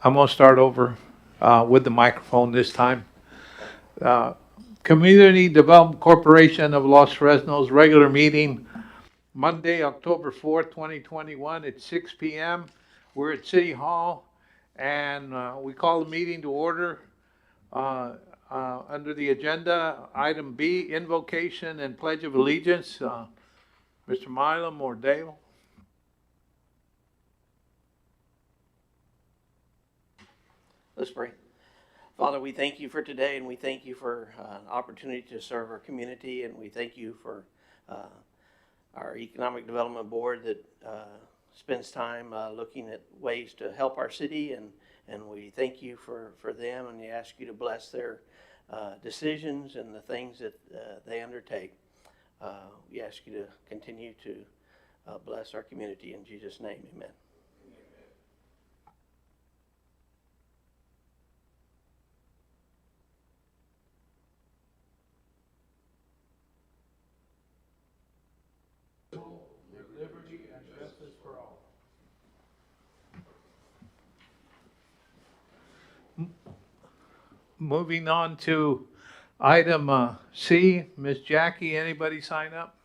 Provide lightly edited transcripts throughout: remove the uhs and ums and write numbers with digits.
I'm going to start over with the microphone this time. Uh, Community Development Corporation of Los Fresnos regular meeting, Monday, October 4th, 2021 at 6 p.m. We're at City Hall, and we call the meeting to order. Under the agenda, item B, invocation and pledge of allegiance. Mr. Milam or Dale? Let's pray. Father, we thank you for today, and we thank you for an opportunity to serve our community, and we thank you for our Economic Development Board that spends time looking at ways to help our city, and we thank you for them, and we ask you to bless their decisions and the things that they undertake. We ask you to continue to bless our community. In Jesus' name, amen. Liberty and justice for all. Moving on to item C, Ms. Jackie, anybody sign up?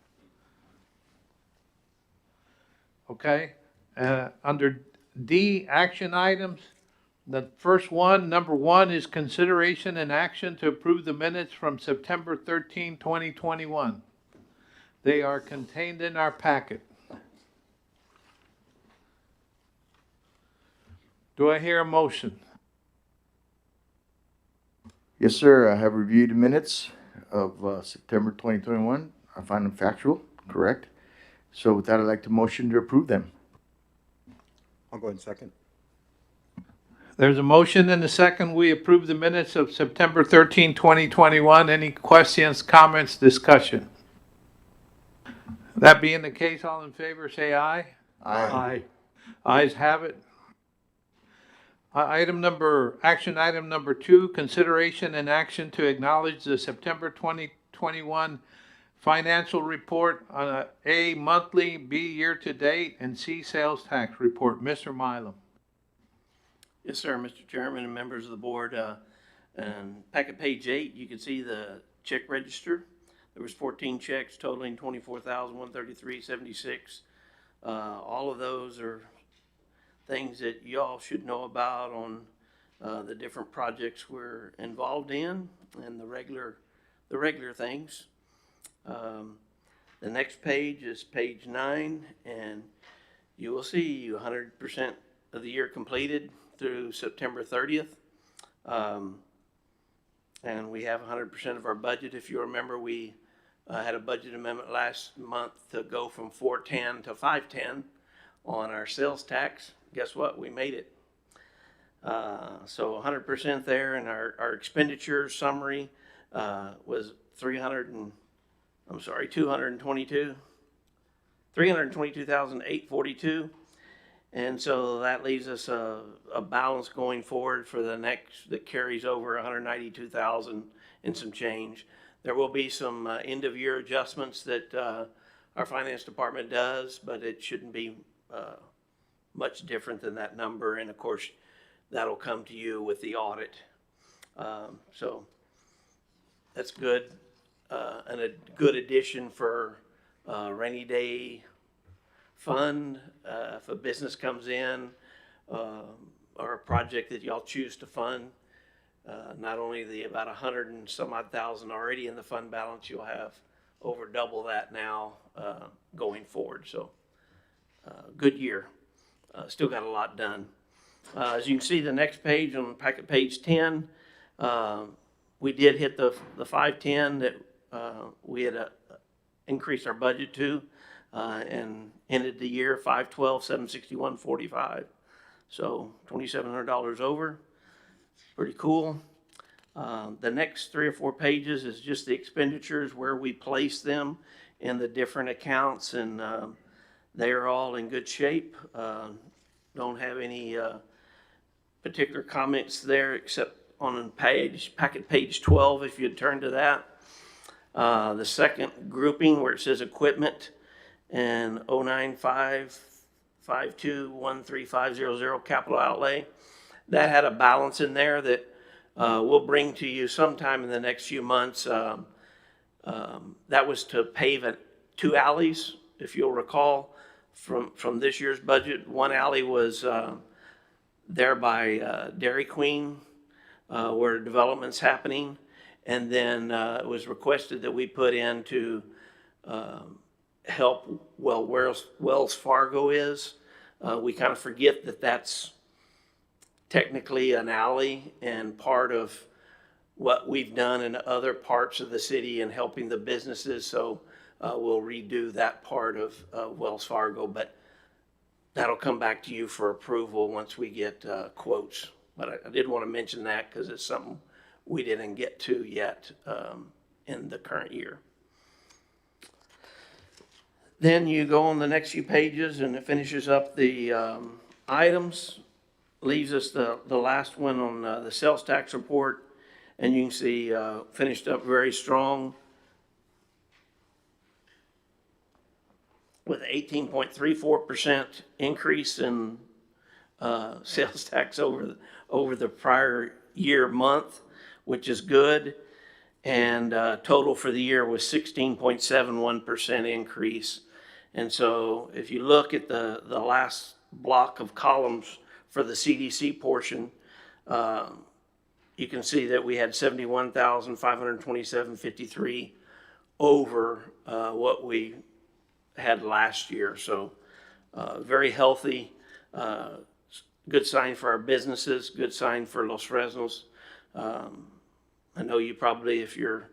Okay, under D, action items, the first one, number one, is consideration and action to approve the minutes from September 13, 2021. They are contained in our packet. Do I hear a motion? Yes, sir. I have reviewed the minutes of September 2021. I find them factual, correct. So with that, I'd like to motion to approve them. I'll go ahead and second. There's a motion and a second. We approve the minutes of September 13, 2021. Any questions, comments, discussion? That being the case, all in favor say aye. Aye. Ayes have it. Action item number 2, consideration and action to acknowledge the September 2021 financial report on A, monthly, B, year-to-date, and C, sales tax report. Mr. Milam. Yes, sir, Mr. Chairman and members of the board. And packet page 8, you can see the check register. There was 14 checks totaling $24,133.76. All of those are things that y'all should know about on the different projects we're involved in and the regular things. The next page is page 9, and you will see 100% of the year completed through September 30th. And we have 100% of our budget. If you remember, we had a budget amendment last month to go from 410 to 510 on our sales tax. Guess what? We made it. So 100% there, and our expenditure summary was 322,842. And so that leaves us a balance going forward for the next, that carries over 192,000 and some change. There will be some end of year adjustments that our finance department does, but it shouldn't be much different than that number. And of course, that'll come to you with the audit. So that's good. And a good addition for rainy day fund. If a business comes in or a project that y'all choose to fund, not only the about 100 and some odd thousand already in the fund balance, you'll have over double that now going forward. So good year. Still got a lot done. As you can see, the next page on packet page 10, we did hit the 510 that we had increased our budget to, and ended the year 512,761.45. So $2,700 over. Pretty cool. The next 3 or 4 pages is just the expenditures, where we place them in the different accounts, and they are all in good shape. Don't have any particular comments there except on packet page 12, if you'd turn to that. The second grouping where it says equipment and 0955213,500 capital outlay. that had a balance in there that we'll bring to you sometime in the next few months. That was to pave 2 alleys, if you'll recall, from this year's budget. One alley was there by Dairy Queen, where development's happening. And then it was requested that we put in to help, well, where Wells Fargo is. We kind of forget that that's technically an alley and part of what we've done in other parts of the city and helping the businesses. So we'll redo that part of Wells Fargo, but that'll come back to you for approval once we get quotes. But I did want to mention that because it's something we didn't get to yet in the current year. Then you go on the next few pages and it finishes up the items. Leaves us the last one on the sales tax report. And you can see finished up very strong with 18.34% increase in sales tax over the prior year month, which is good. And total for the year was 16.71% increase. And so if you look at the last block of columns for the CDC portion, you can see that we had 71,527.53 over what we had last year. So very healthy, good sign for our businesses, good sign for Los Fresnos. I know you probably, if you're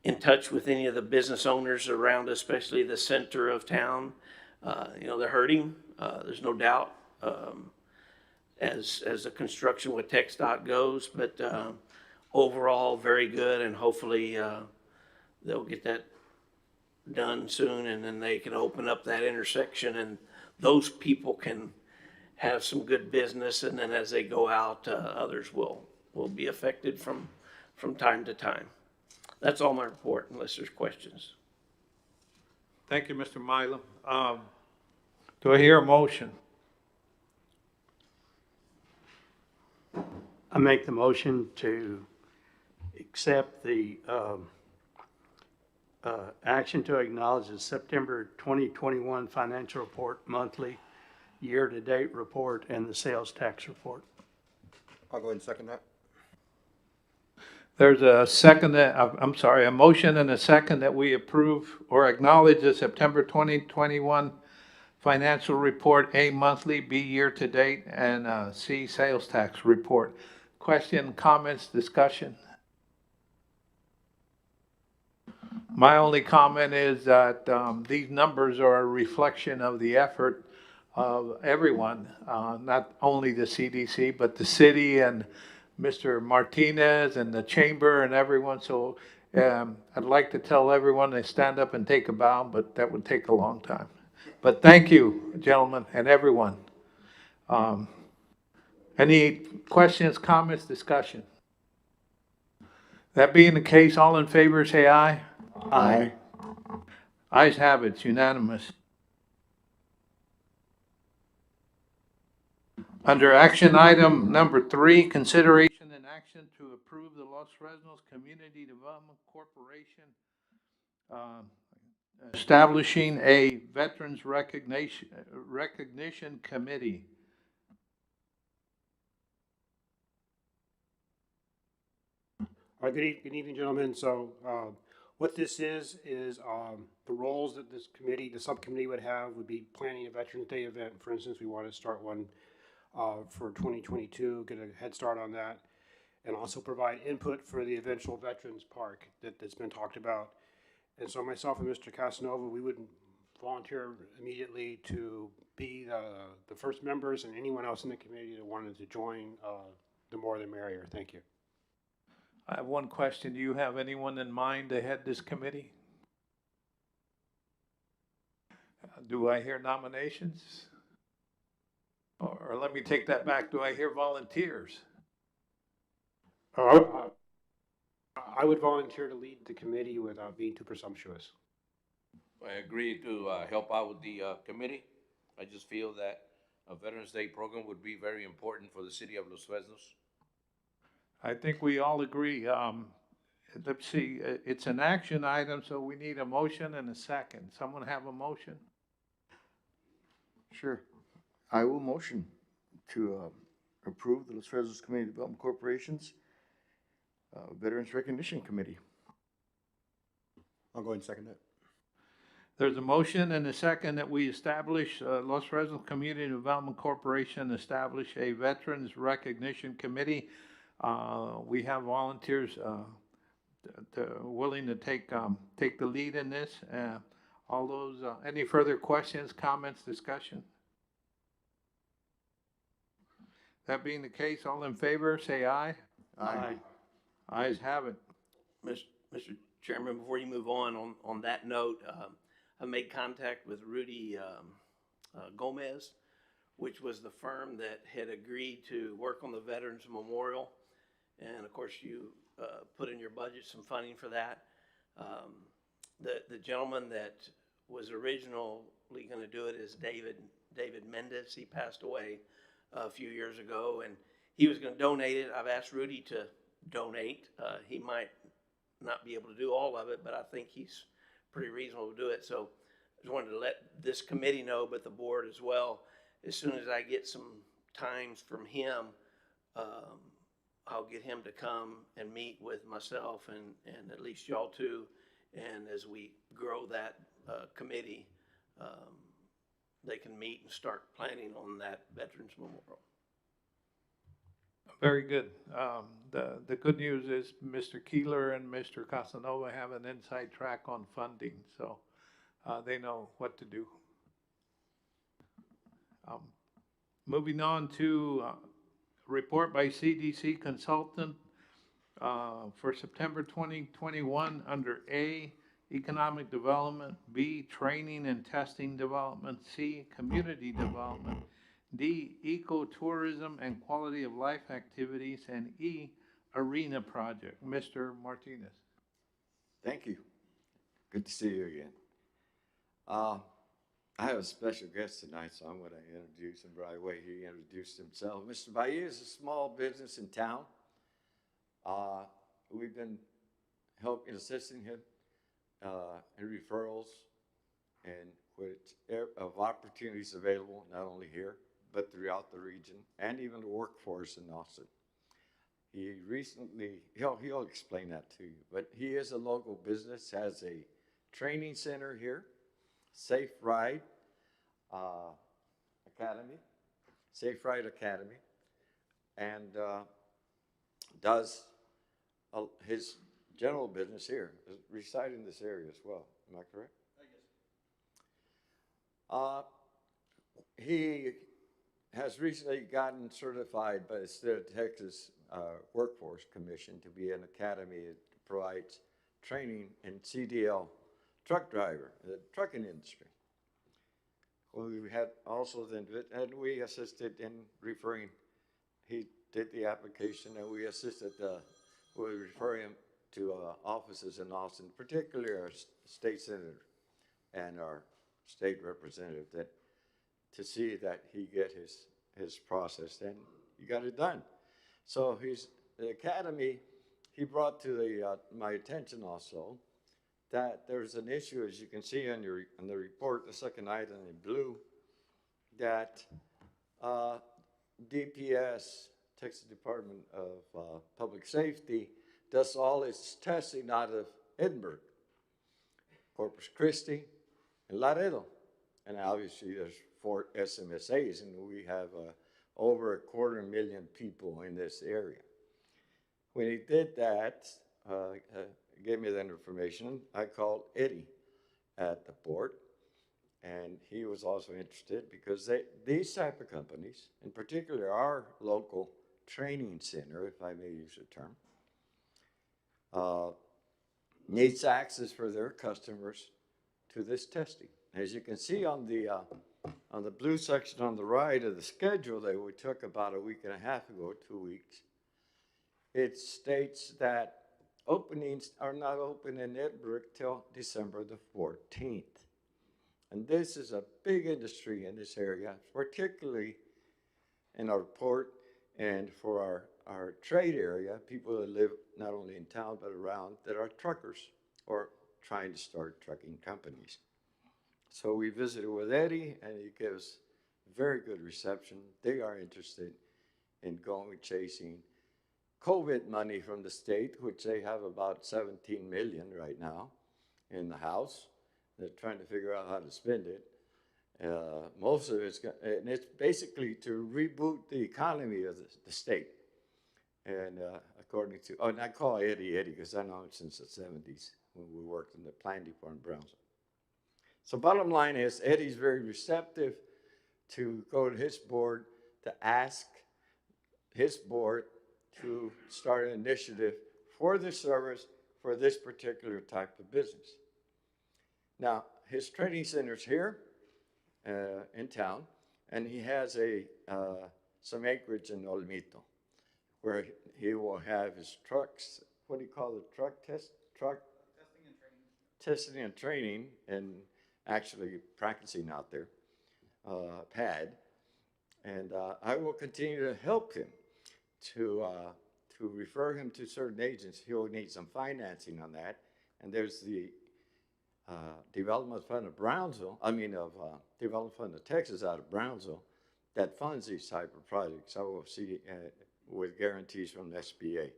in touch with any of the business owners around, especially the center of town, they're hurting. There's no doubt. As the construction with TxDOT goes, but overall very good, and hopefully they'll get that done soon, and then they can open up that intersection, and those people can have some good business, and then as they go out, others will be affected from time to time. That's all my report, unless there's questions. Thank you, Mr. Mylum. Do I hear a motion? I make the motion to accept the action to acknowledge the September 2021 financial report, monthly, year-to-date report, and the sales tax report. I'll go ahead and second that. There's a a motion and a second that we approve or acknowledge the September 2021 financial report, A, monthly, B, year-to-date, and C, sales tax report. Question, comments, discussion? My only comment is that these numbers are a reflection of the effort of everyone, not only the CDC, but the city and Mr. Martinez and the chamber and everyone. So I'd like to tell everyone to stand up and take a bow, but that would take a long time. But thank you, gentlemen, and everyone. Any questions, comments, discussion? That being the case, all in favor say aye. Aye. Ayes have it, it's unanimous. Under action item number 3, consideration and action to approve the Los Fresnos Community Development Corporation establishing a Veterans Recognition Committee. All right, good evening, gentlemen. So what this is the roles that this committee, the subcommittee would have would be planning a Veterans Day event. For instance, we want to start one for 2022, get a head start on that, and also provide input for the eventual Veterans Park that's been talked about. And so myself and Mr. Casanova, we would volunteer immediately to be the first members, and anyone else in the committee that wanted to join, the more the merrier. Thank you. I have one question. Do you have anyone in mind to head this committee? Do I hear nominations? Or let me take that back. Do I hear volunteers? I would volunteer to lead the committee without being too presumptuous. I agree to help out with the committee. I just feel that a Veterans Day program would be very important for the city of Los Fresnos. I think we all agree. Let's see, it's an action item, so we need a motion and a second. Someone have a motion? Sure. I will motion to approve the Los Fresnos Community Development Corporation's Veterans Recognition Committee. I'll go ahead and second that. There's a motion and a second that we establish, Los Fresnos Community Development Corporation establish a Veterans Recognition Committee. We have volunteers, willing to take the lead in this. All those, any further questions, comments, discussion? That being the case, all in favor, say aye. Aye. Ayes have it. Mr. Chairman, before you move on that note, I made contact with Rudy Gomez, which was the firm that had agreed to work on the Veterans Memorial. And of course, you put in your budget some funding for that. The gentleman that was originally going to do it is David Mendez. He passed away a few years ago, and he was going to donate it. I've asked Rudy to donate. He might not be able to do all of it, but I think he's pretty reasonable to do it. So I just wanted to let this committee know, but the board as well. As soon as I get some times from him, I'll get him to come and meet with myself and at least y'all too. And as we grow that committee, they can meet and start planning on that Veterans Memorial. Very good. The good news is Mr. Keeler and Mr. Casanova have an inside track on funding, so they know what to do. Moving on to report by CDC consultant for September 2021 under A, economic development, B, training and testing development, C, community development, D, ecotourism and quality of life activities, and E, arena project. Mr. Martinez. Thank you. Good to see you again. I have a special guest tonight, so I'm going to introduce him right away. He introduced himself. Mr. Valle is a small business in town. We've been helping, assisting him in referrals and which of opportunities available, not only here, but throughout the region, and even the workforce in Austin. He recently, he'll explain that to you, but he is a local business, has a training center here, Safe Ride Academy, and does his general business here, reside in this area as well. Am I correct? He has recently gotten certified by the State of Texas Workforce Commission to be an academy that provides training in CDL truck driver, the trucking industry. We had also then, and we assisted in referring, he did the application and we assisted, we refer him to offices in Austin, particularly our state senator and our state representative, that to see that he get his process, and he got it done. So the academy, he brought to my attention also that there's an issue, as you can see on the report, the second item in blue, that DPS, Texas Department of Public Safety, does all its testing out of Edinburgh, Corpus Christi, and Laredo. And obviously there's 4 SMSAs, and we have over 250,000 people in this area. When he did that, gave me that information, I called Eddie at the board, and he was also interested because these type of companies, in particular our local training center, if I may use the term, needs access for their customers to this testing. As you can see on the blue section on the right of the schedule that we took about a week and a half ago, 2 weeks, it states that openings are not open in Edinburgh till December the 14th. And this is a big industry in this area, particularly in our port and for our trade area, people that live not only in town but around that are truckers or trying to start trucking companies. So we visited with Eddie, and he gives very good reception. They are interested in going chasing COVID money from the state, which they have about 17 million right now in the House. They're trying to figure out how to spend it. Most of and it's basically to reboot the economy of the state. And according to, and I call Eddie because I know him since the 70s when we worked in the planning department in Brownsville. So bottom line is Eddie's very receptive to go to his board to ask his board to start an initiative for the service for this particular type of business. Now, his training center's here in town, and he has some acreage in Olmito where he will have his trucks, what do you call the truck test? Truck? Testing and training and actually practicing out there, pad. And I will continue to help him to refer him to certain agents. He'll need some financing on that. And there's the Development Fund of Brownsville, Development Fund of Texas out of Brownsville that funds these type of projects. I will see with guarantees from the SBA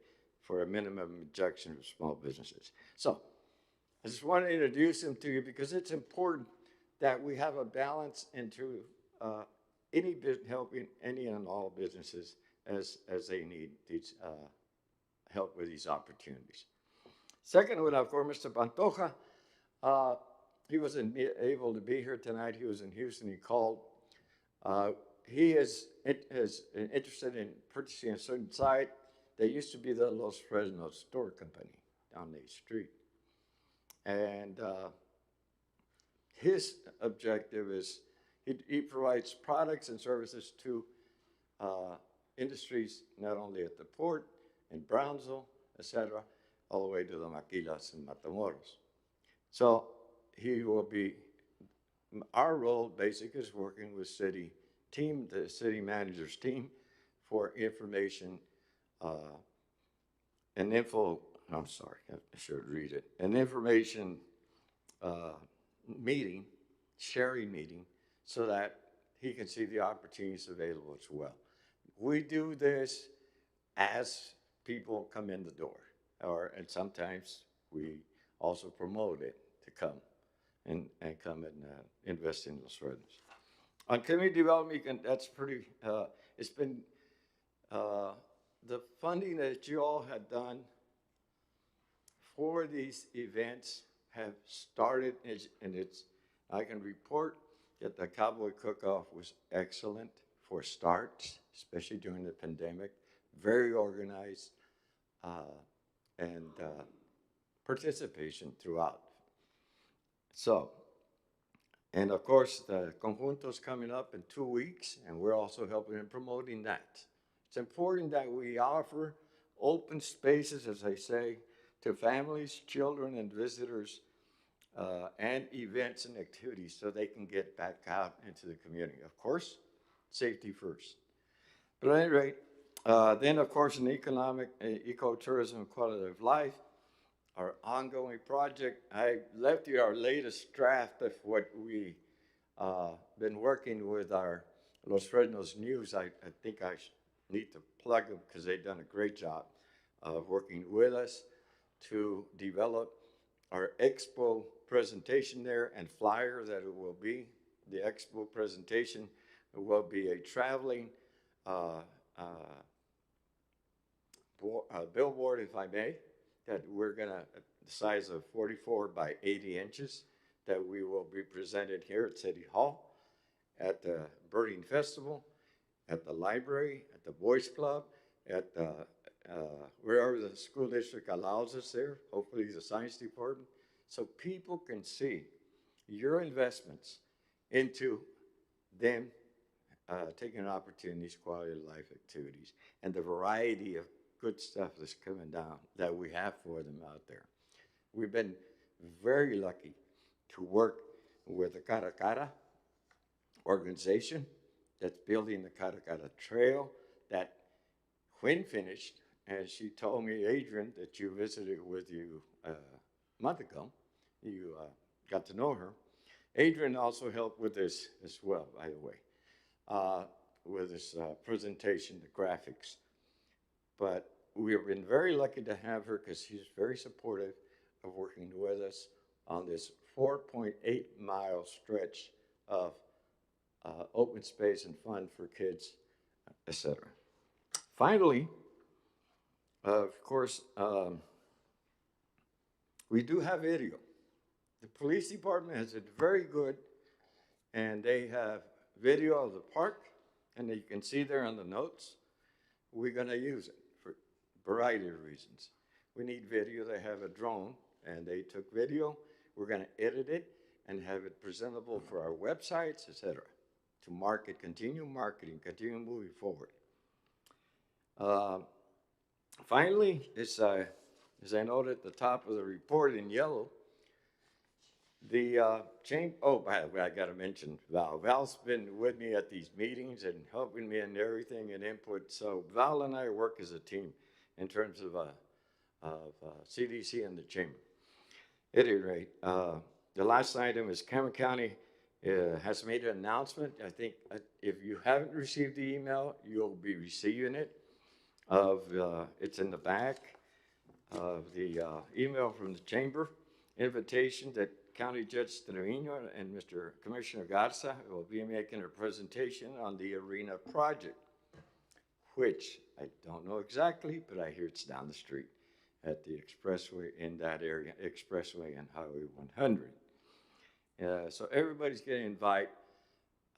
for a minimum injection of small businesses. So I just want to introduce him to you because it's important that we have a balance into helping any and all businesses as they need these help with these opportunities. Second, we have, of course, Mr. Pantoja. He wasn't able to be here tonight. He was in Houston. He called. He is interested in purchasing a certain site. There used to be the Los Fresnos Store Company down the street. And his objective is he provides products and services to industries not only at the port, in Brownsville, etc., all the way to the Maquilas and Matamoros. So he will be, our role basically is working with the city manager's team for information an information meeting, sharing meeting, so that he can see the opportunities available as well. We do this as people come in the door, and sometimes we also promote it to come and invest in Los Fresnos. On community development, that's pretty, it's been, the funding that you all had done for these events have started, and I can report that the Cowboy Cook-Off was excellent for starts, especially during the pandemic, very organized, and participation throughout. So, and of course, the Conjunto's coming up in 2 weeks, and we're also helping in promoting that. It's important that we offer open spaces, as I say, to families, children, and visitors, and events and activities so they can get back out into the community. Of course, safety first. But at any rate, then of course in economic, ecotourism, quality of life, our ongoing project, I left you our latest draft of what we been working with our Los Fresnos News. I think I need to plug them because they've done a great job of working with us to develop our expo presentation there and flyer that it will be. The expo presentation will be a traveling billboard, if I may, that we're gonna, the size of 44 by 80 inches, that we will be presented here at City Hall, at the Birding Festival, at the library, at the Boys Club, at the, wherever the school district allows us there, hopefully the science department, so people can see your investments into them taking opportunities, quality of life activities, and the variety of good stuff that's coming down that we have for them out there. We've been very lucky to work with the Cara Cara organization that's building the Cara Cara Trail that, when finished, as she told me, Adrian, that you visited with you a month ago, you got to know her. Adrian also helped with this as well, by the way, with this presentation, the graphics. But we have been very lucky to have her because she's very supportive of working with us on this 4.8-mile stretch of open space and fun for kids, etc. Finally, of course, we do have video. The police department has it very good, and they have video of the park, and you can see there on the notes. We're going to use it for a variety of reasons. We need video. They have a drone, and they took video. We're going to edit it and have it presentable for our websites, etc., to market, continue marketing, continue moving forward. Finally, as I noted at the top of the report in yellow, the by the way, I got to mention Val. Val's been with me at these meetings and helping me in everything and input. So Val and I work as a team in terms of CDC and the chamber. At any rate, the last item is Cameron County has made an announcement. I think if you haven't received the email, you'll be receiving it. It's in the back of the email from the chamber. Invitation that County Judge Trevino and Mr. Commissioner Garza will be making a presentation on the arena project, which I don't know exactly, but I hear it's down the street at the expressway, in that area, expressway and Highway 100. So everybody's getting invited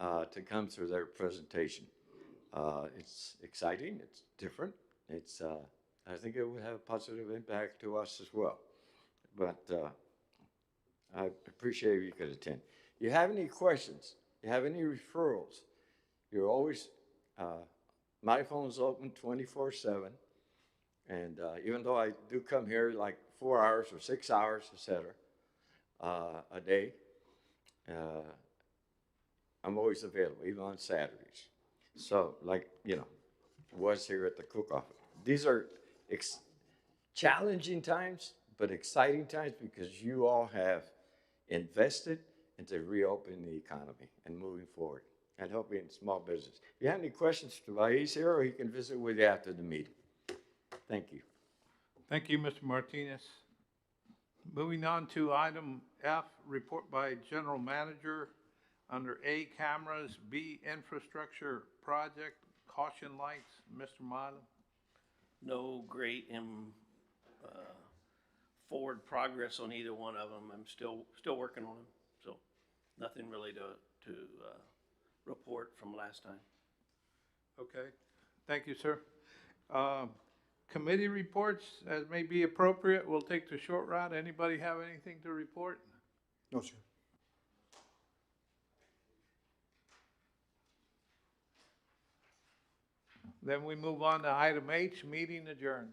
to come through their presentation. It's exciting, it's different, I think it will have a positive impact to us as well. But I appreciate if you could attend. You have any questions, you have any referrals, you're always, my phone's open 24/7. And even though I do come here like 4 hours or 6 hours, etc., a day, I'm always available, even on Saturdays. So, like, was here at the cook-off. These are challenging times, but exciting times because you all have invested into reopening the economy and moving forward and helping small business. If you have any questions, he's here, or he can visit with you after the meeting. Thank you. Thank you, Mr. Martinez. Moving on to item F, report by General Manager under A, cameras, B, infrastructure project, caution lights, Mr. Mata. No great forward progress on either one of them. I'm still working on them, so nothing really to report from last time. Okay, thank you, sir. Committee reports, as may be appropriate, we'll take the short route. Anybody have anything to report? No, sir. Then we move on to item H, meeting adjourned.